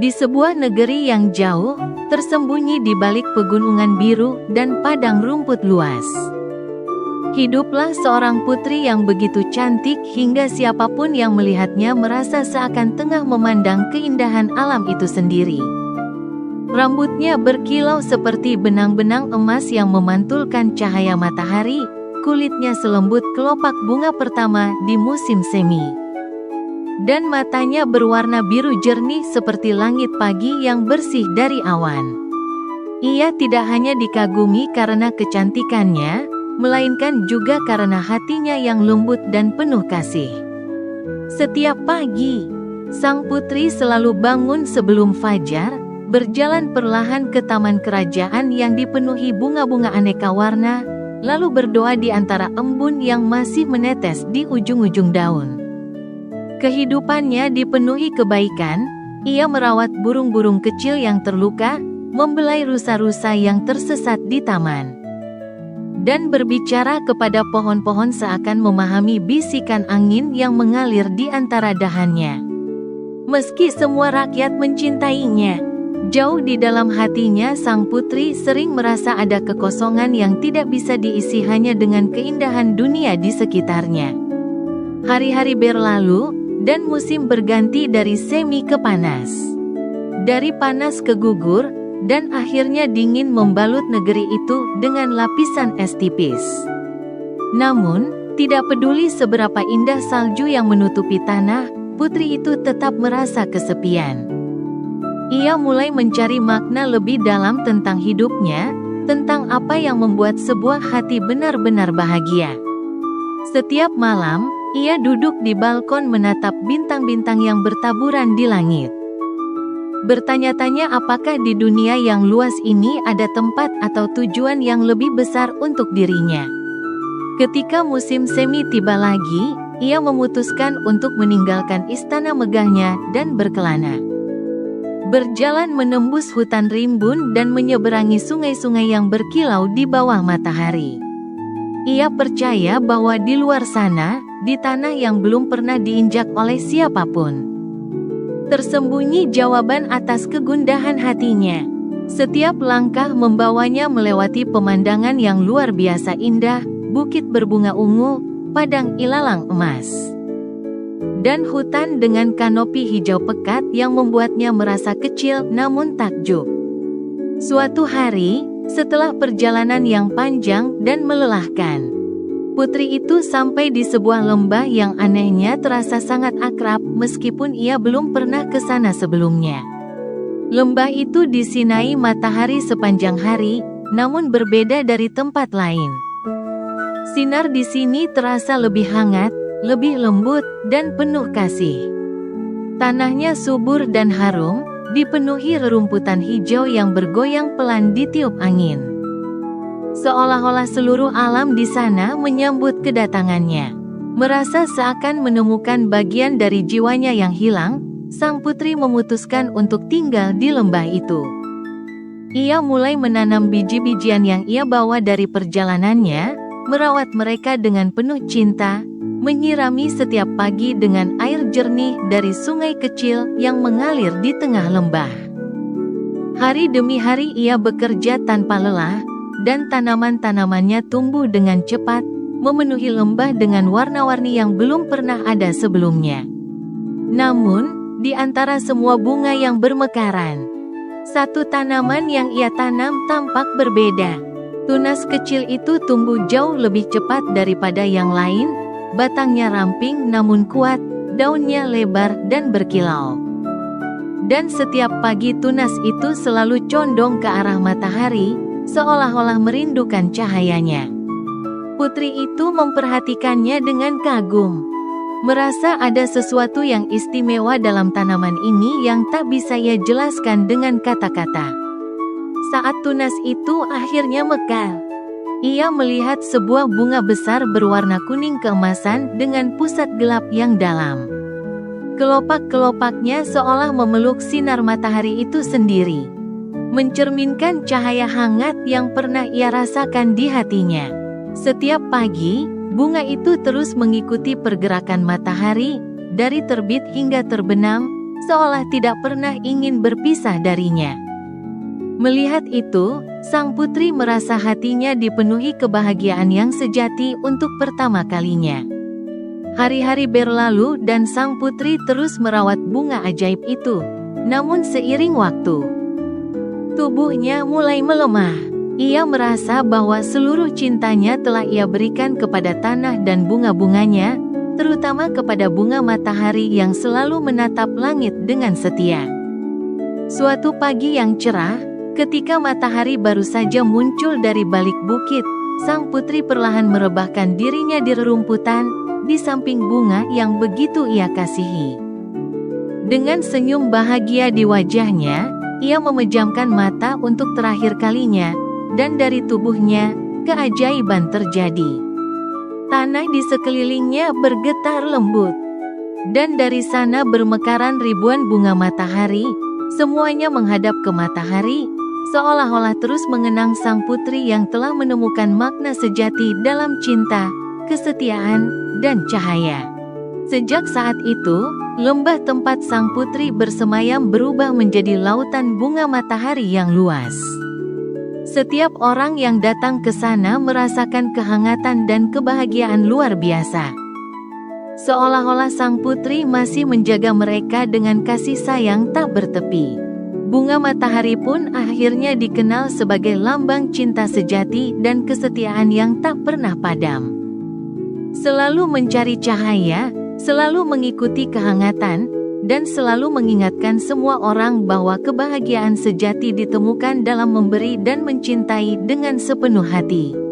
Di sebuah negeri yang jauh, tersembunyi di balik pegunungan biru dan padang rumput luas, hiduplah seorang putri yang begitu cantik hingga siapapun yang melihatnya merasa seakan tengah memandang keindahan alam itu sendiri. Rambutnya berkilau seperti benang-benang emas yang memantulkan cahaya matahari, kulitnya selembut kelopak bunga pertama di musim semi, dan matanya berwarna biru jernih seperti langit pagi yang bersih dari awan. Ia tidak hanya dikagumi karena kecantikannya, melainkan juga karena hatinya yang lembut dan penuh kasih. Setiap pagi, sang putri selalu bangun sebelum fajar, berjalan perlahan ke taman kerajaan yang dipenuhi bunga-bunga aneka warna, lalu berdoa di antara embun yang masih menetes di ujung-ujung daun. Kehidupannya dipenuhi kebaikan. Ia merawat burung-burung kecil yang terluka, membelai rusa-rusa yang tersesat di taman, dan berbicara kepada pohon-pohon seakan memahami bisikan angin yang mengalir di antara dahannya. Meski semua rakyat mencintainya, jauh di dalam hatinya sang putri sering merasa ada kekosongan yang tidak bisa diisi hanya dengan keindahan dunia di sekitarnya. Hari-hari berlalu, dan musim berganti dari semi ke panas, dari panas ke gugur, dan akhirnya dingin membalut negeri itu dengan lapisan es tipis. Namun, tidak peduli seberapa indah salju yang menutupi tanah, putri itu tetap merasa kesepian. Ia mulai mencari makna lebih dalam tentang hidupnya, tentang apa yang membuat sebuah hati benar-benar bahagia. Setiap malam, ia duduk di balkon menatap bintang-bintang yang bertaburan di langit, bertanya-tanya apakah di dunia yang luas ini ada tempat atau tujuan yang lebih besar untuk dirinya. Ketika musim semi tiba lagi, ia memutuskan untuk meninggalkan istana megahnya dan berkelana, berjalan menembus hutan rimbun dan menyeberangi sungai-sungai yang berkilau di bawah matahari. Ia percaya bahwa di luar sana, di tanah yang belum pernah diinjak oleh siapapun, tersembunyi jawaban atas kegundahan hatinya. Setiap langkah membawanya melewati pemandangan yang luar biasa indah, bukit berbunga ungu, padang ilalang emas, dan hutan dengan kanopi hijau pekat yang membuatnya merasa kecil namun takjub. Suatu hari, setelah perjalanan yang panjang dan melelahkan, putri itu sampai di sebuah lembah yang anehnya terasa sangat akrab meskipun ia belum pernah ke sana sebelumnya. Lembah itu disinai matahari sepanjang hari, namun berbeda dari tempat lain. Sinar di sini terasa lebih hangat, lebih lembut, dan penuh kasih. Tanahnya subur dan harum, dipenuhi rerumputan hijau yang bergoyang pelan ditiup angin. Seolah-olah seluruh alam di sana menyambut kedatangannya. Merasa seakan menemukan bagian dari jiwanya yang hilang, sang putri memutuskan untuk tinggal di lembah itu. Ia mulai menanam biji-bijian yang ia bawa dari perjalanannya, merawat mereka dengan penuh cinta, menyirami setiap pagi dengan air jernih dari sungai kecil yang mengalir di tengah lembah. Hari demi hari ia bekerja tanpa lelah, dan tanaman-tanamannya tumbuh dengan cepat, memenuhi lembah dengan warna-warni yang belum pernah ada sebelumnya. Namun, di antara semua bunga yang bermekaran, satu tanaman yang ia tanam tampak berbeda. Tunas kecil itu tumbuh jauh lebih cepat daripada yang lain. Batangnya ramping namun kuat, daunnya lebar dan berkilau. Dan setiap pagi tunas itu selalu condong ke arah matahari, seolah-olah merindukan cahayanya. Putri itu memperhatikannya dengan kagum, merasa ada sesuatu yang istimewa dalam tanaman ini yang tak bisa ia jelaskan dengan kata-kata. Saat tunas itu akhirnya mekar, ia melihat sebuah bunga besar berwarna kuning keemasan dengan pusat gelap yang dalam. Kelopak-kelopaknya seolah memeluk sinar matahari itu sendiri, mencerminkan cahaya hangat yang pernah ia rasakan di hatinya. Setiap pagi, bunga itu terus mengikuti pergerakan matahari, dari terbit hingga terbenam, seolah tidak pernah ingin berpisah darinya. Melihat itu, sang putri merasa hatinya dipenuhi kebahagiaan yang sejati untuk pertama kalinya. Hari-hari berlalu dan sang putri terus merawat bunga ajaib itu. Namun seiring waktu, tubuhnya mulai melemah. Ia merasa bahwa seluruh cintanya telah ia berikan kepada tanah dan bunga-bunganya, terutama kepada bunga matahari yang selalu menatap langit dengan setia. Suatu pagi yang cerah, ketika matahari baru saja muncul dari balik bukit, sang putri perlahan merebahkan dirinya di rerumputan, di samping bunga yang begitu ia kasihi. Dengan senyum bahagia di wajahnya, ia memejamkan mata untuk terakhir kalinya, dan dari tubuhnya, keajaiban terjadi. Tanah di sekelilingnya bergetar lembut, dan dari sana bermekaran ribuan bunga matahari, semuanya menghadap ke matahari, seolah-olah terus mengenang sang putri yang telah menemukan makna sejati dalam cinta, kesetiaan, dan cahaya. Sejak saat itu, lembah tempat sang putri bersemayam berubah menjadi lautan bunga matahari yang luas. Setiap orang yang datang ke sana merasakan kehangatan dan kebahagiaan luar biasa. Seolah-olah sang putri masih menjaga mereka dengan kasih sayang tak bertepi. Bunga matahari pun akhirnya dikenal sebagai lambang cinta sejati dan kesetiaan yang tak pernah padam. Selalu mencari cahaya, selalu mengikuti kehangatan, dan selalu mengingatkan semua orang bahwa kebahagiaan sejati ditemukan dalam memberi dan mencintai dengan sepenuh hati.